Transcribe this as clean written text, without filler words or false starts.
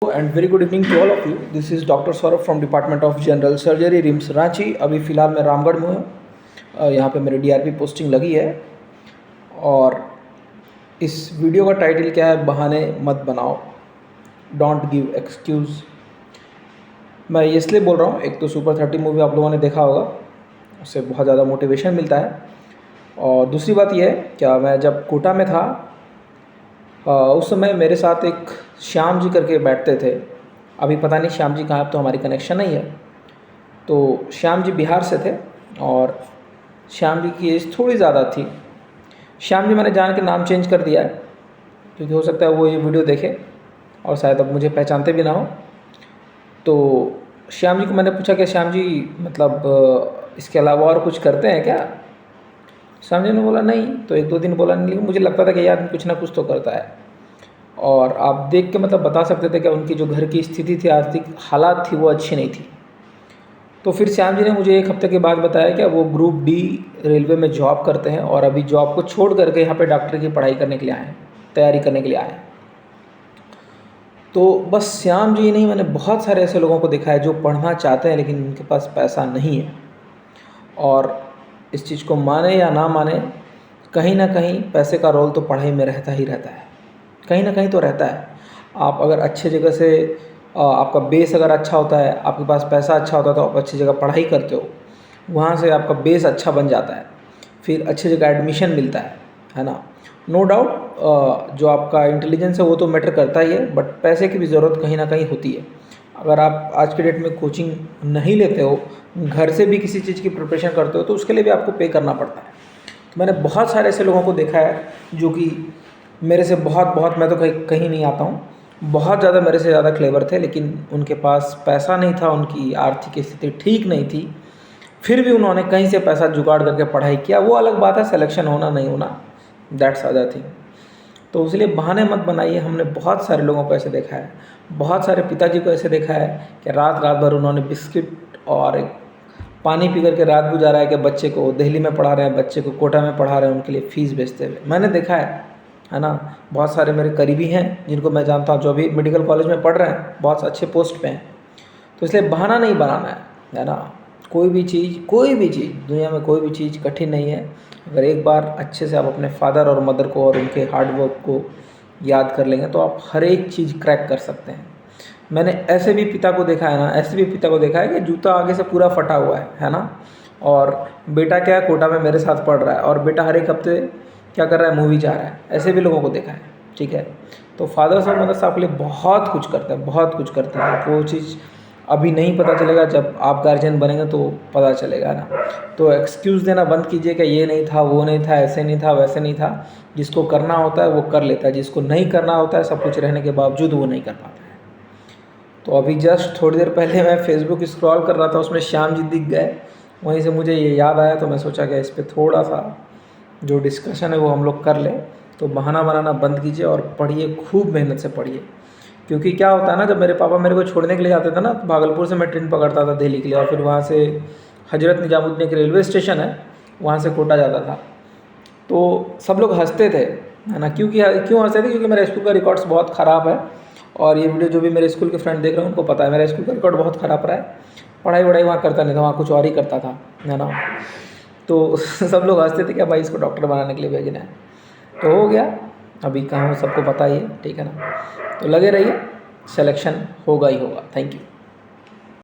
And very good evening to all of you. This is doctor Saurabh from department of general surgery RIMS Ranchi. अभी फ़िलहाल मैं रामगढ़ में हूँ। यहाँ पे मेरी डीआरपी पोस्टिंग लगी है और इस वीडियो का टाइटल क्या है, बहाने मत बनाओ, डोंट गिव एक्सक्यूज़। मैं इसलिए बोल रहा हूँ, एक तो सुपर 30 मूवी आप लोगों ने देखा होगा, उससे बहुत ज़्यादा मोटिवेशन मिलता है। और दूसरी बात यह है, क्या मैं जब कोटा में था उस समय मेरे साथ एक श्याम जी करके बैठते थे। अभी पता नहीं श्याम जी कहाँ, अब तो हमारी कनेक्शन नहीं है। तो श्याम जी बिहार से थे और श्याम जी की एज थोड़ी ज़्यादा थी। श्याम जी मैंने जान के नाम चेंज कर दिया है, क्योंकि हो सकता है वो ये वीडियो देखें और शायद अब मुझे पहचानते भी ना हो। तो श्याम जी को मैंने पूछा कि श्याम जी मतलब इसके अलावा और कुछ करते हैं क्या? श्याम जी ने बोला नहीं। तो एक दो दिन बोला नहीं, लेकिन मुझे लगता था कि यार कुछ ना कुछ तो करता है। और आप देख के मतलब बता सकते थे कि उनकी जो घर की स्थिति थी, आर्थिक हालात थी, वो अच्छी नहीं थी। तो फिर श्याम जी ने मुझे एक हफ्ते के बाद बताया कि वो ग्रुप डी रेलवे में जॉब करते हैं और अभी जॉब को छोड़ करके यहाँ पे डॉक्टर की पढ़ाई करने के लिए आए हैं, तैयारी करने के लिए आए हैं। तो बस श्याम जी नहीं, मैंने बहुत सारे ऐसे लोगों को देखा है जो पढ़ना चाहते हैं लेकिन उनके पास पैसा नहीं है। और इस चीज़ को माने या ना माने, कहीं ना कहीं पैसे का रोल तो पढ़ाई में रहता ही रहता है, कहीं ना कहीं तो रहता है। आप अगर अच्छे जगह से आपका बेस अगर अच्छा होता है, आपके पास पैसा अच्छा होता है, तो आप अच्छी जगह पढ़ाई करते हो, वहाँ से आपका बेस अच्छा बन जाता है, फिर अच्छी जगह एडमिशन मिलता है ना। नो डाउट जो आपका इंटेलिजेंस है वो तो मैटर करता ही है, बट पैसे की भी ज़रूरत कहीं ना कहीं होती है। अगर आप आज के डेट में कोचिंग नहीं लेते हो, घर से भी किसी चीज़ की प्रिपरेशन करते हो, तो उसके लिए भी आपको पे करना पड़ता है। तो मैंने बहुत सारे ऐसे लोगों को देखा है जो कि मेरे से बहुत मैं तो कहीं नहीं आता हूँ, बहुत ज़्यादा मेरे से ज़्यादा क्लेवर थे, लेकिन उनके पास पैसा नहीं था, उनकी आर्थिक स्थिति ठीक नहीं थी, फिर भी उन्होंने कहीं से पैसा जुगाड़ करके पढ़ाई किया। वो अलग बात है, सिलेक्शन होना नहीं होना, दैट्स अदर थिंग। तो इसलिए बहाने मत बनाइए। हमने बहुत सारे लोगों को ऐसे देखा है, बहुत सारे पिताजी को ऐसे देखा है कि रात भर उन्होंने बिस्किट और पानी पी करके रात गुजारा है कि बच्चे को दिल्ली में पढ़ा रहे हैं, बच्चे को कोटा में पढ़ा रहे हैं, उनके लिए फ़ीस भेजते हुए मैंने देखा है ना। बहुत सारे मेरे करीबी हैं जिनको मैं जानता हूँ, जो अभी मेडिकल कॉलेज में पढ़ रहे हैं, बहुत अच्छे पोस्ट पे हैं। तो इसलिए बहाना नहीं बनाना है ना। कोई भी चीज़ दुनिया में कोई भी चीज़ कठिन नहीं है। अगर एक बार अच्छे से आप अपने फादर और मदर को और उनके हार्डवर्क को याद कर लेंगे तो आप हर एक चीज़ क्रैक कर सकते हैं। मैंने ऐसे भी पिता को देखा है ना, ऐसे भी पिता को देखा है कि जूता आगे से पूरा फटा हुआ है ना, और बेटा क्या है, कोटा में मेरे साथ पढ़ रहा है और बेटा हर एक हफ्ते क्या कर रहा है, मूवी जा रहा है। ऐसे भी लोगों को देखा है, ठीक है। तो फादर्स और मदर्स आपके लिए बहुत कुछ करते हैं, बहुत कुछ करते हैं। आपको वो चीज़ अभी नहीं पता चलेगा, जब आप गार्जियन बनेंगे तो पता चलेगा ना। तो एक्सक्यूज़ देना बंद कीजिए कि ये नहीं था, वो नहीं था, ऐसे नहीं था, वैसे नहीं था। जिसको करना होता है वो कर लेता है, जिसको नहीं करना होता है, सब कुछ रहने के बावजूद वो नहीं कर पाता है। तो अभी जस्ट थोड़ी देर पहले मैं फेसबुक स्क्रॉल कर रहा था, उसमें श्याम जी दिख गए, वहीं से मुझे ये याद आया। तो मैं सोचा कि इस पर थोड़ा सा जो डिस्कशन है वो हम लोग कर लें। तो बहाना बनाना बंद कीजिए और पढ़िए, खूब मेहनत से पढ़िए। क्योंकि क्या होता है ना, जब मेरे पापा मेरे को छोड़ने के लिए जाते थे ना, तो भागलपुर से मैं ट्रेन पकड़ता था दिल्ली के लिए, और फिर वहाँ से हजरत निजामुद्दीन एक रेलवे स्टेशन है, वहाँ से कोटा जाता था। तो सब लोग हंसते थे, है ना। क्यों हंसते थे? क्योंकि मेरे स्कूल का रिकॉर्ड्स बहुत ख़राब है। और ये वीडियो जो भी मेरे स्कूल के फ्रेंड देख रहे हैं उनको पता है, मेरा स्कूल का रिकॉर्ड बहुत ख़राब रहा है। पढ़ाई वढ़ाई वहाँ करता नहीं था, वहाँ कुछ और ही करता था, है ना। तो सब लोग हंसते थे कि भाई इसको डॉक्टर बनाने के लिए भेजना है। तो हो गया, अभी कहाँ सबको पता ही है, ठीक है ना। तो लगे रहिए, सिलेक्शन होगा ही होगा। Thank you.